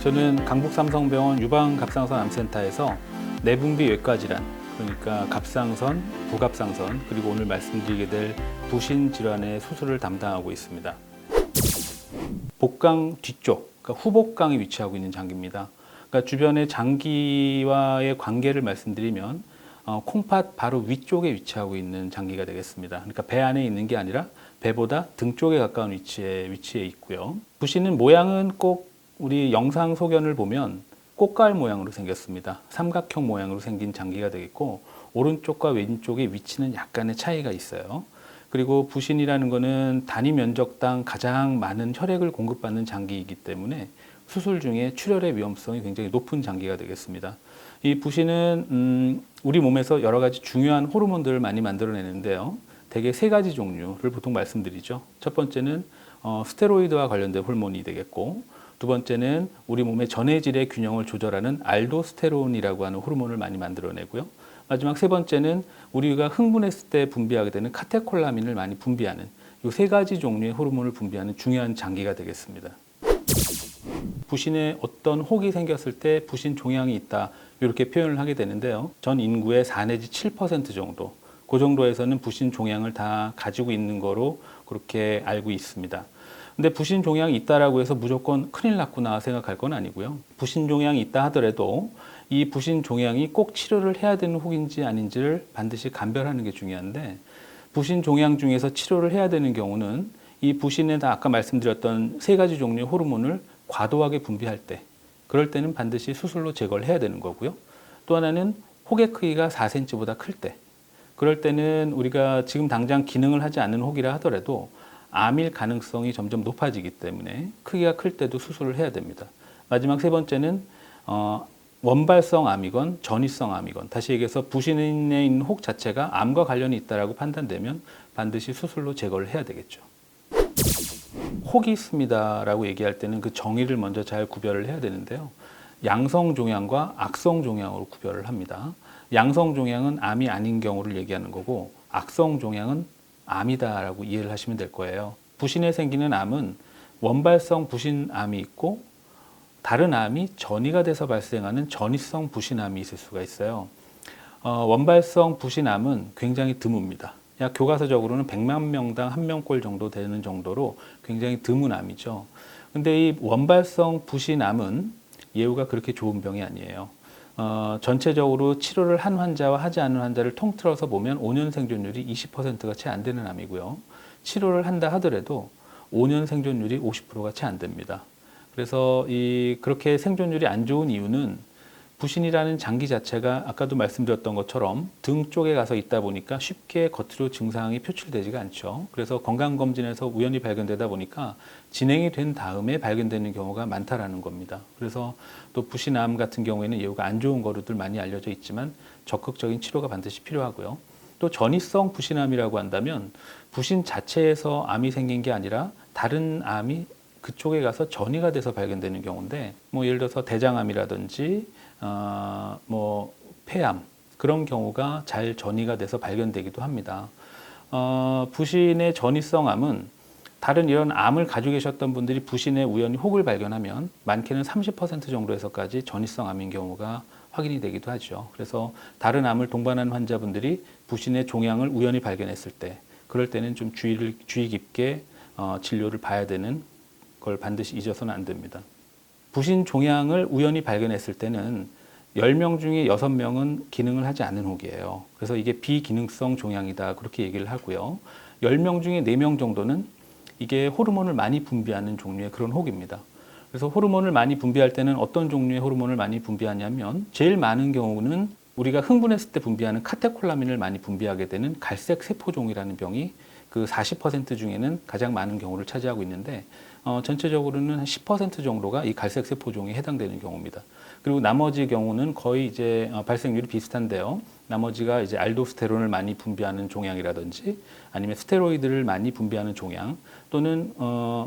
저는 강북삼성병원 유방갑상선 암센터에서 내분비 외과 질환, 그러니까 갑상선, 부갑상선, 그리고 오늘 말씀드리게 될 부신 질환의 수술을 담당하고 있습니다. 복강 뒤쪽, 그러니까 후복강이 위치하고 있는 장기입니다. 그러니까 주변의 장기와의 관계를 말씀드리면 콩팥 바로 위쪽에 위치하고 있는 장기가 되겠습니다. 그러니까 배 안에 있는 게 아니라 배보다 등 쪽에 가까운 위치에 있고요. 부신은 모양은 꼭 우리 영상 소견을 보면 꽃갈 모양으로 생겼습니다. 삼각형 모양으로 생긴 장기가 되겠고 오른쪽과 왼쪽의 위치는 약간의 차이가 있어요. 그리고 부신이라는 것은 단위 면적당 가장 많은 혈액을 공급받는 장기이기 때문에 수술 중에 출혈의 위험성이 굉장히 높은 장기가 되겠습니다. 이 부신은 우리 몸에서 여러 가지 중요한 호르몬들을 많이 만들어내는데요. 대개 세 가지 종류를 보통 말씀드리죠. 첫 번째는 스테로이드와 관련된 호르몬이 되겠고, 두 번째는 우리 몸의 전해질의 균형을 조절하는 알도스테론이라고 하는 호르몬을 많이 만들어내고요. 마지막 세 번째는 우리가 흥분했을 때 분비하게 되는 카테콜라민을 많이 분비하는 이 세 가지 종류의 호르몬을 분비하는 중요한 장기가 되겠습니다. 부신에 어떤 혹이 생겼을 때 부신 종양이 있다 이렇게 표현을 하게 되는데요. 전 인구의 4 내지 7% 정도, 그 정도에서는 부신 종양을 다 가지고 있는 거로 그렇게 알고 있습니다. 근데 부신 종양이 있다라고 해서 무조건 큰일 났구나 생각할 건 아니고요. 부신 종양이 있다 하더라도 이 부신 종양이 꼭 치료를 해야 되는 혹인지 아닌지를 반드시 감별하는 게 중요한데, 부신 종양 중에서 치료를 해야 되는 경우는 이 부신에다 아까 말씀드렸던 세 가지 종류의 호르몬을 과도하게 분비할 때, 그럴 때는 반드시 수술로 제거를 해야 되는 거고요. 또 하나는 혹의 크기가 4cm보다 클 때, 그럴 때는 우리가 지금 당장 기능을 하지 않는 혹이라 하더라도 암일 가능성이 점점 높아지기 때문에 크기가 클 때도 수술을 해야 됩니다. 마지막 세 번째는 원발성 암이건 전이성 암이건, 다시 얘기해서 부신에 있는 혹 자체가 암과 관련이 있다라고 판단되면 반드시 수술로 제거를 해야 되겠죠. 혹이 있습니다라고 얘기할 때는 그 정의를 먼저 잘 구별을 해야 되는데요. 양성 종양과 악성 종양으로 구별을 합니다. 양성 종양은 암이 아닌 경우를 얘기하는 거고, 악성 종양은 암이다라고 이해를 하시면 될 거예요. 부신에 생기는 암은 원발성 부신암이 있고 다른 암이 전이가 돼서 발생하는 전이성 부신암이 있을 수가 있어요. 원발성 부신암은 굉장히 드뭅니다. 약 교과서적으로는 100만 명당 1명꼴 정도 되는 정도로 굉장히 드문 암이죠. 근데 이 원발성 부신암은 예후가 그렇게 좋은 병이 아니에요. 전체적으로 치료를 한 환자와 하지 않은 환자를 통틀어서 보면 5년 생존율이 20%가 채 안 되는 암이고요. 치료를 한다 하더라도 5년 생존율이 50%가 채 안 됩니다. 그래서 그렇게 생존율이 안 좋은 이유는 부신이라는 장기 자체가 아까도 말씀드렸던 것처럼 등 쪽에 가서 있다 보니까 쉽게 겉으로 증상이 표출되지가 않죠. 그래서 건강검진에서 우연히 발견되다 보니까 진행이 된 다음에 발견되는 경우가 많다라는 겁니다. 그래서 또 부신암 같은 경우에는 예후가 안 좋은 거로들 많이 알려져 있지만 적극적인 치료가 반드시 필요하고요. 또 전이성 부신암이라고 한다면 부신 자체에서 암이 생긴 게 아니라 다른 암이 그쪽에 가서 전이가 돼서 발견되는 경우인데, 예를 들어서 대장암이라든지 폐암, 그런 경우가 잘 전이가 돼서 발견되기도 합니다. 부신의 전이성 암은 다른 이런 암을 가지고 계셨던 분들이 부신에 우연히 혹을 발견하면 많게는 30% 정도에서까지 전이성 암인 경우가 확인이 되기도 하죠. 그래서 다른 암을 동반한 환자분들이 부신의 종양을 우연히 발견했을 때, 그럴 때는 좀 주의 깊게 진료를 봐야 되는 걸 반드시 잊어서는 안 됩니다. 부신 종양을 우연히 발견했을 때는 10명 중에 6명은 기능을 하지 않는 혹이에요. 그래서 이게 비기능성 종양이다 그렇게 얘기를 하고요. 10명 중에 4명 정도는 이게 호르몬을 많이 분비하는 종류의 그런 혹입니다. 그래서 호르몬을 많이 분비할 때는 어떤 종류의 호르몬을 많이 분비하냐면, 제일 많은 경우는 우리가 흥분했을 때 분비하는 카테콜라민을 많이 분비하게 되는 갈색 세포종이라는 병이 그 40% 중에는 가장 많은 경우를 차지하고 있는데, 전체적으로는 한 10% 정도가 이 갈색 세포종에 해당되는 경우입니다. 그리고 나머지 경우는 거의 이제 발생률이 비슷한데요. 나머지가 이제 알도스테론을 많이 분비하는 종양이라든지 아니면 스테로이드를 많이 분비하는 종양, 또는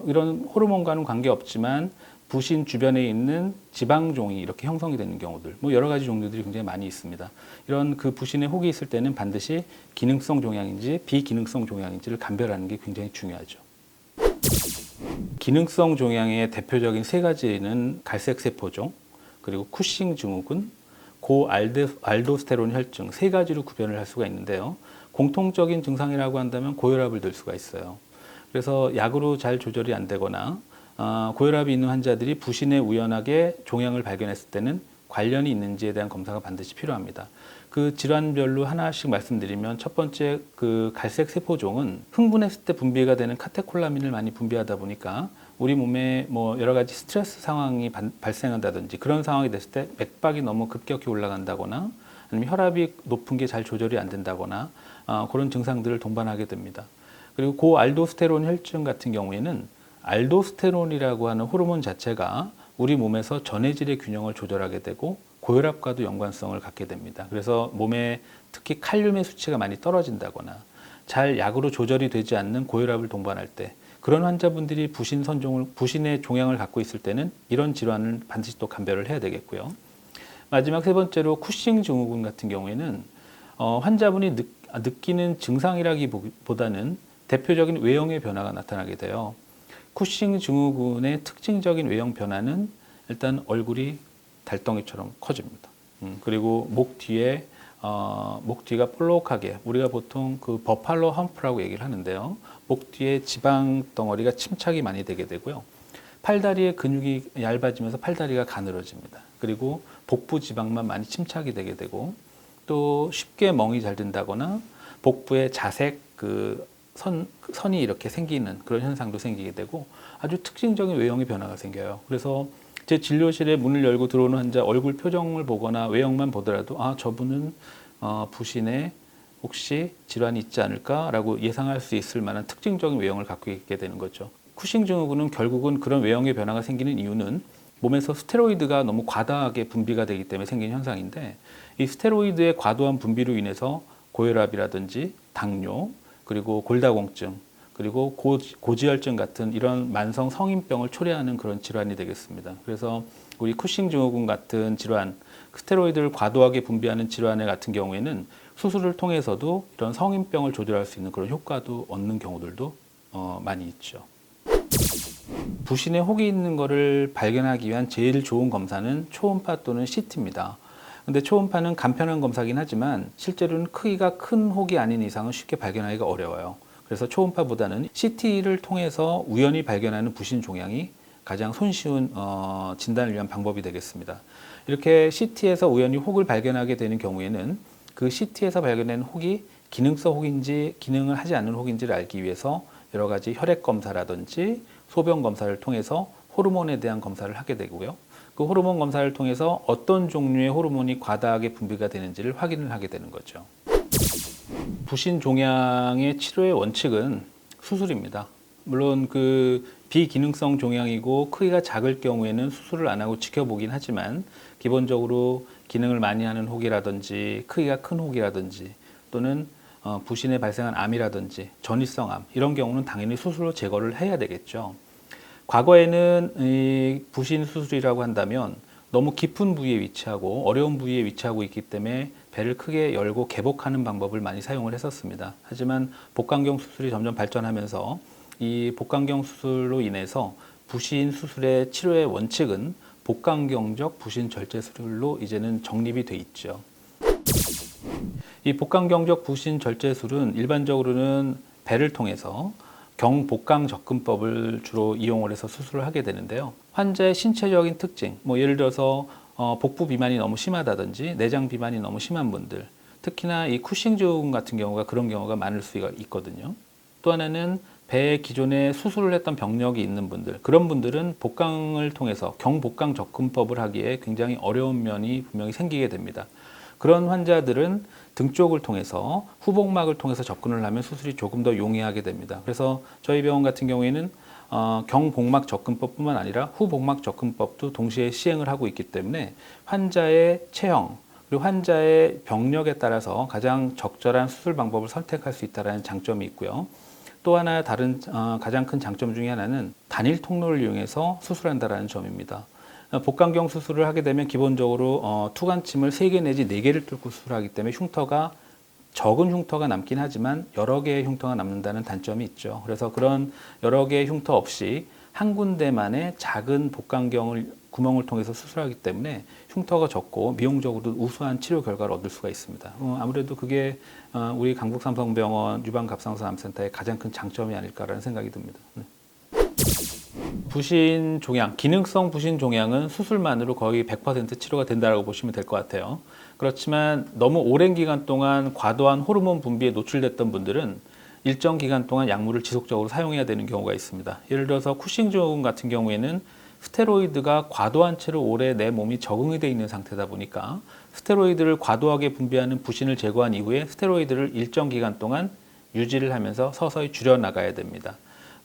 이런 호르몬과는 관계없지만 부신 주변에 있는 지방종이 이렇게 형성이 되는 경우들, 여러 가지 종류들이 굉장히 많이 있습니다. 이런 그 부신에 혹이 있을 때는 반드시 기능성 종양인지 비기능성 종양인지를 감별하는 게 굉장히 중요하죠. 기능성 종양의 대표적인 세 가지는 갈색 세포종, 그리고 쿠싱 증후군, 고알도스테론 혈증 세 가지로 구별을 할 수가 있는데요. 공통적인 증상이라고 한다면 고혈압을 들 수가 있어요. 그래서 약으로 잘 조절이 안 되거나 고혈압이 있는 환자들이 부신에 우연하게 종양을 발견했을 때는 관련이 있는지에 대한 검사가 반드시 필요합니다. 그 질환별로 하나씩 말씀드리면 첫 번째 그 갈색 세포종은 흥분했을 때 분비가 되는 카테콜라민을 많이 분비하다 보니까 우리 몸에 뭐 여러 가지 스트레스 상황이 발생한다든지 그런 상황이 됐을 때 맥박이 너무 급격히 올라간다거나 아니면 혈압이 높은 게 잘 조절이 안 된다거나 그런 증상들을 동반하게 됩니다. 그리고 고알도스테론 혈증 같은 경우에는 알도스테론이라고 하는 호르몬 자체가 우리 몸에서 전해질의 균형을 조절하게 되고 고혈압과도 연관성을 갖게 됩니다. 그래서 몸에 특히 칼륨의 수치가 많이 떨어진다거나 잘 약으로 조절이 되지 않는 고혈압을 동반할 때 그런 환자분들이 부신의 종양을 갖고 있을 때는 이런 질환을 반드시 또 감별을 해야 되겠고요. 마지막 세 번째로 쿠싱 증후군 같은 경우에는 환자분이 느끼는 증상이라기보다는 대표적인 외형의 변화가 나타나게 돼요. 쿠싱 증후군의 특징적인 외형 변화는 일단 얼굴이 달덩이처럼 커집니다. 그리고 목 뒤가 볼록하게 우리가 보통 그 버팔로 험프라고 얘기를 하는데요. 목 뒤에 지방 덩어리가 침착이 많이 되게 되고요. 팔다리의 근육이 얇아지면서 팔다리가 가늘어집니다. 그리고 복부 지방만 많이 침착이 되게 되고 또 쉽게 멍이 잘 든다거나 복부에 자색 선이 이렇게 생기는 그런 현상도 생기게 되고 아주 특징적인 외형의 변화가 생겨요. 그래서 제 진료실에 문을 열고 들어오는 환자 얼굴 표정을 보거나 외형만 보더라도 저분은 부신에 혹시 질환이 있지 않을까라고 예상할 수 있을 만한 특징적인 외형을 갖고 있게 되는 거죠. 쿠싱 증후군은 결국은 그런 외형의 변화가 생기는 이유는 몸에서 스테로이드가 너무 과다하게 분비가 되기 때문에 생긴 현상인데 이 스테로이드의 과도한 분비로 인해서 고혈압이라든지 당뇨, 그리고 골다공증, 그리고 고지혈증 같은 이런 만성 성인병을 초래하는 그런 질환이 되겠습니다. 그래서 우리 쿠싱 증후군 같은 질환, 스테로이드를 과도하게 분비하는 질환 같은 경우에는 수술을 통해서도 이런 성인병을 조절할 수 있는 그런 효과도 얻는 경우들도 많이 있죠. 부신에 혹이 있는 것을 발견하기 위한 제일 좋은 검사는 초음파 또는 CT입니다. 근데 초음파는 간편한 검사긴 하지만 실제로는 크기가 큰 혹이 아닌 이상은 쉽게 발견하기가 어려워요. 그래서 초음파보다는 CT를 통해서 우연히 발견하는 부신 종양이 가장 손쉬운 진단을 위한 방법이 되겠습니다. 이렇게 CT에서 우연히 혹을 발견하게 되는 경우에는 그 CT에서 발견된 혹이 기능성 혹인지 기능을 하지 않는 혹인지를 알기 위해서 여러 가지 혈액 검사라든지 소변 검사를 통해서 호르몬에 대한 검사를 하게 되고요. 그 호르몬 검사를 통해서 어떤 종류의 호르몬이 과다하게 분비가 되는지를 확인을 하게 되는 거죠. 부신 종양의 치료의 원칙은 수술입니다. 물론 그 비기능성 종양이고 크기가 작을 경우에는 수술을 안 하고 지켜보긴 하지만 기본적으로 기능을 많이 하는 혹이라든지 크기가 큰 혹이라든지 또는 부신에 발생한 암이라든지 전이성 암 이런 경우는 당연히 수술로 제거를 해야 되겠죠. 과거에는 이 부신 수술이라고 한다면 너무 깊은 부위에 위치하고 어려운 부위에 위치하고 있기 때문에 배를 크게 열고 개복하는 방법을 많이 사용을 했었습니다. 하지만 복강경 수술이 점점 발전하면서 이 복강경 수술로 인해서 부신 수술의 치료의 원칙은 복강경적 부신 절제술로 이제는 정립이 돼 있죠. 이 복강경적 부신 절제술은 일반적으로는 배를 통해서 경복강 접근법을 주로 이용을 해서 수술을 하게 되는데요. 환자의 신체적인 특징, 예를 들어서 복부 비만이 너무 심하다든지 내장 비만이 너무 심한 분들, 특히나 이 쿠싱 증후군 같은 경우가 그런 경우가 많을 수가 있거든요. 또 하나는 배에 기존에 수술을 했던 병력이 있는 분들, 그런 분들은 복강을 통해서 경복강 접근법을 하기에 굉장히 어려운 면이 분명히 생기게 됩니다. 그런 환자들은 등 쪽을 통해서 후복막을 통해서 접근을 하면 수술이 조금 더 용이하게 됩니다. 그래서 저희 병원 같은 경우에는 경복막 접근법뿐만 아니라 후복막 접근법도 동시에 시행을 하고 있기 때문에 환자의 체형 그리고 환자의 병력에 따라서 가장 적절한 수술 방법을 선택할 수 있다는 장점이 있고요. 또 하나 다른 가장 큰 장점 중에 하나는 단일 통로를 이용해서 수술한다는 점입니다. 복강경 수술을 하게 되면 기본적으로 투관침을 3개 내지 4개를 뚫고 수술하기 때문에 적은 흉터가 남긴 하지만 여러 개의 흉터가 남는다는 단점이 있죠. 그래서 그런 여러 개의 흉터 없이 한 군데만의 작은 복강경을 구멍을 통해서 수술하기 때문에 흉터가 적고 미용적으로도 우수한 치료 결과를 얻을 수가 있습니다. 아무래도 그게 우리 강북삼성병원 유방갑상선암센터의 가장 큰 장점이 아닐까라는 생각이 듭니다. 네. 부신 종양, 기능성 부신 종양은 수술만으로 거의 100% 치료가 된다고 보시면 될 것 같아요. 그렇지만 너무 오랜 기간 동안 과도한 호르몬 분비에 노출됐던 분들은 일정 기간 동안 약물을 지속적으로 사용해야 되는 경우가 있습니다. 예를 들어서 쿠싱 증후군 같은 경우에는 스테로이드가 과도한 채로 오래 내 몸이 적응이 되어 있는 상태다 보니까 스테로이드를 과도하게 분비하는 부신을 제거한 이후에 스테로이드를 일정 기간 동안 유지를 하면서 서서히 줄여나가야 됩니다.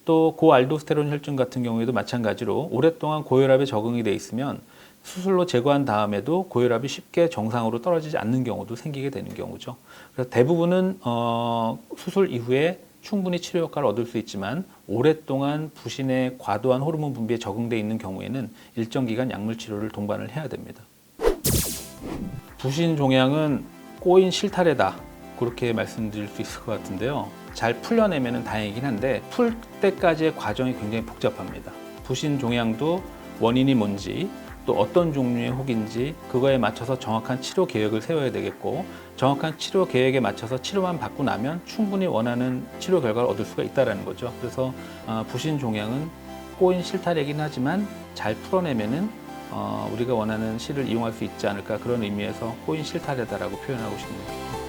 또 고알도스테론 혈증 같은 경우에도 마찬가지로 오랫동안 고혈압에 적응이 돼 있으면 수술로 제거한 다음에도 고혈압이 쉽게 정상으로 떨어지지 않는 경우도 생기게 되는 경우죠. 그래서 대부분은 수술 이후에 충분히 치료 효과를 얻을 수 있지만 오랫동안 부신의 과도한 호르몬 분비에 적응돼 있는 경우에는 일정 기간 약물 치료를 동반을 해야 됩니다. 부신 종양은 꼬인 실타래다, 그렇게 말씀드릴 수 있을 것 같은데요. 잘 풀려내면 다행이긴 한데 풀 때까지의 과정이 굉장히 복잡합니다. 부신 종양도 원인이 뭔지, 또 어떤 종류의 혹인지 그거에 맞춰서 정확한 치료 계획을 세워야 되겠고, 정확한 치료 계획에 맞춰서 치료만 받고 나면 충분히 원하는 치료 결과를 얻을 수가 있다는 거죠. 그래서 부신 종양은 꼬인 실타래이긴 하지만 잘 풀어내면은 우리가 원하는 실을 이용할 수 있지 않을까, 그런 의미에서 꼬인 실타래다라고 표현하고 싶습니다.